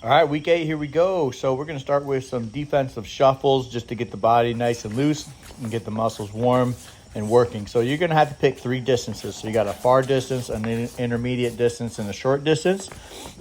All right, week 8, here we go. So we're going to start with some defensive shuffles just to get the body nice and loose and get the muscles warm and working. So you're going to have to pick 3 distances. So you got a far distance, an intermediate distance, and a short distance.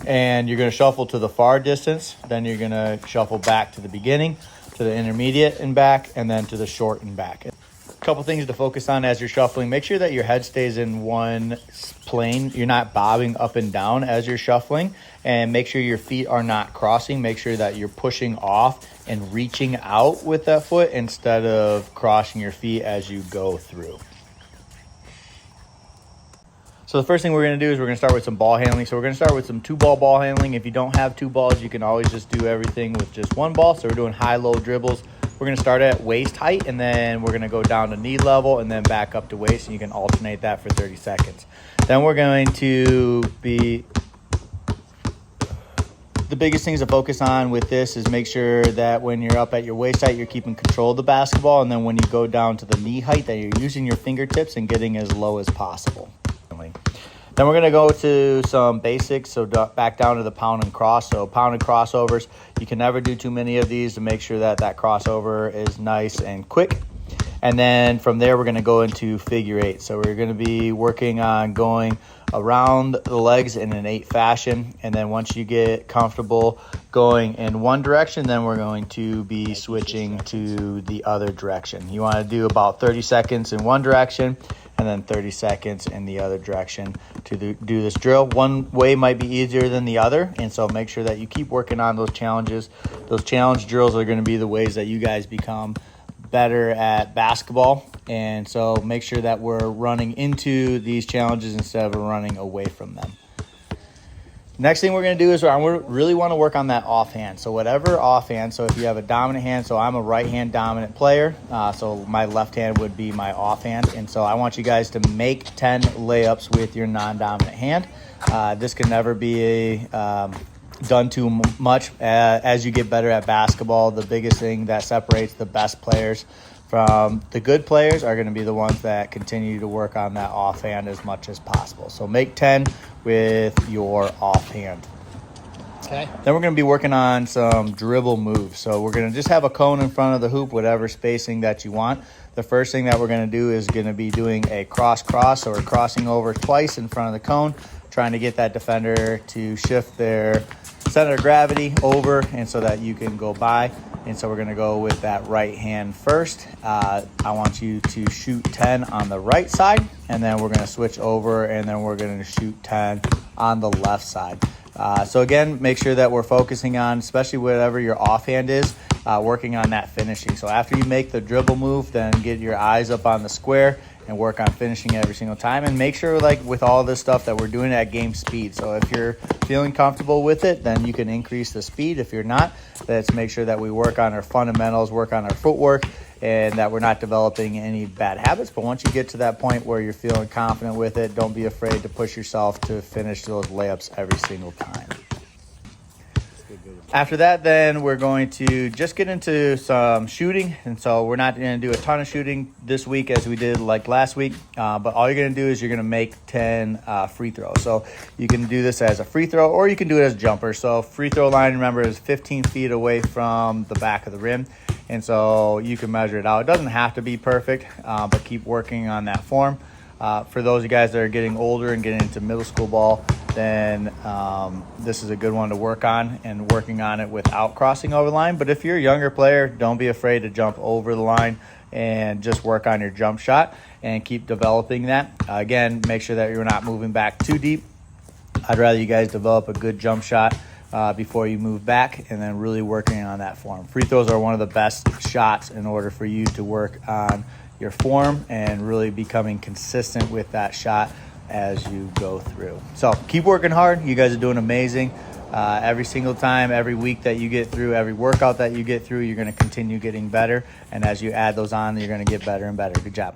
And you're going to shuffle to the far distance. Then you're going to shuffle back to the beginning, to the intermediate and back, and then to the short and back. A couple things to focus on as you're shuffling. Make sure that your head stays in one plane. You're not bobbing up and down as you're shuffling, and make sure your feet are not crossing. Make sure that you're pushing off and reaching out with that foot instead of crossing your feet as you go through. So the first thing we're going to do is we're going to start with some ball handling. So we're going to start with some 2-ball handling. If you don't have 2 balls, you can always just do everything with just 1 ball. So we're doing high-low dribbles. We're going to start at waist height, and then we're going to go down to knee level and then back up to waist, and you can alternate that for 30 seconds. Then we're going to be... The biggest things to focus on with this is make sure that when you're up at your waist height, you're keeping control of the basketball, and then when you go down to the knee height, that you're using your fingertips and getting as low as possible. Then we're going to go to some basics, so back down to the pound and cross. So pound and crossovers, you can never do too many of these to make sure that that crossover is nice and quick. And then from there, we're going to go into figure 8. So we're going to be working on going around the legs in an 8 fashion. And then once you get comfortable going in one direction, then we're going to be switching to the other direction. You want to do about 30 seconds in one direction and then 30 seconds in the other direction to do this drill. One way might be easier than the other, and so make sure that you keep working on those challenges. Those challenge drills are going to be the ways that you guys become better at basketball, and so make sure that we're running into these challenges instead of running away from them. Next thing we're going to do is we really want to work on that offhand. So whatever offhand, so if you have a dominant hand, so I'm a right-hand dominant player, so my left hand would be my offhand. And so I want you guys to make 10 layups with your non-dominant hand. This can never be done too much. As you get better at basketball, the biggest thing that separates the best players from the good players are going to be the ones that continue to work on that offhand as much as possible. So make 10 with your offhand. Okay. Then we're going to be working on some dribble moves. So we're going to just have a cone in front of the hoop, whatever spacing that you want. The first thing that we're going to do is going to be doing a cross-cross, or crossing over twice in front of the cone, trying to get that defender to shift their center of gravity over, and so that you can go by. And so we're going to go with that right hand first. I want you to shoot 10 on the right side, and then we're going to switch over, and then we're going to shoot 10 on the left side. So again, make sure that we're focusing on, especially whatever your offhand is, working on that finishing. So after you make the dribble move, then get your eyes up on the square and work on finishing every single time. And make sure, like with all this stuff, that we're doing it at game speed. So if you're feeling comfortable with it, then you can increase the speed. If you're not, let's make sure that we work on our fundamentals, work on our footwork, and that we're not developing any bad habits. But once you get to that point where you're feeling confident with it, don't be afraid to push yourself to finish those layups every single time. After that, then we're going to just get into some shooting. And so we're not going to do a ton of shooting this week as we did like last week. But all you're going to do is you're going to make 10 free throws. So you can do this as a free throw, or you can do it as a jumper. So free throw line, remember, is 15 feet away from the back of the rim. And so you can measure it out. It doesn't have to be perfect, but keep working on that form. For those of you guys that are getting older and getting into middle school ball, then this is a good one to work on, and working on it without crossing over the line. But if you're a younger player, don't be afraid to jump over the line and just work on your jump shot and keep developing that. Again, make sure that you're not moving back too deep. I'd rather you guys develop a good jump shot before you move back, and then really working on that form. Free throws are one of the best shots in order for you to work on your form and really becoming consistent with that shot as you go through. So keep working hard. You guys are doing amazing. Every single time, every week that you get through, every workout that you get through, you're going to continue getting better. And as you add those on, you're going to get better and better. Good job.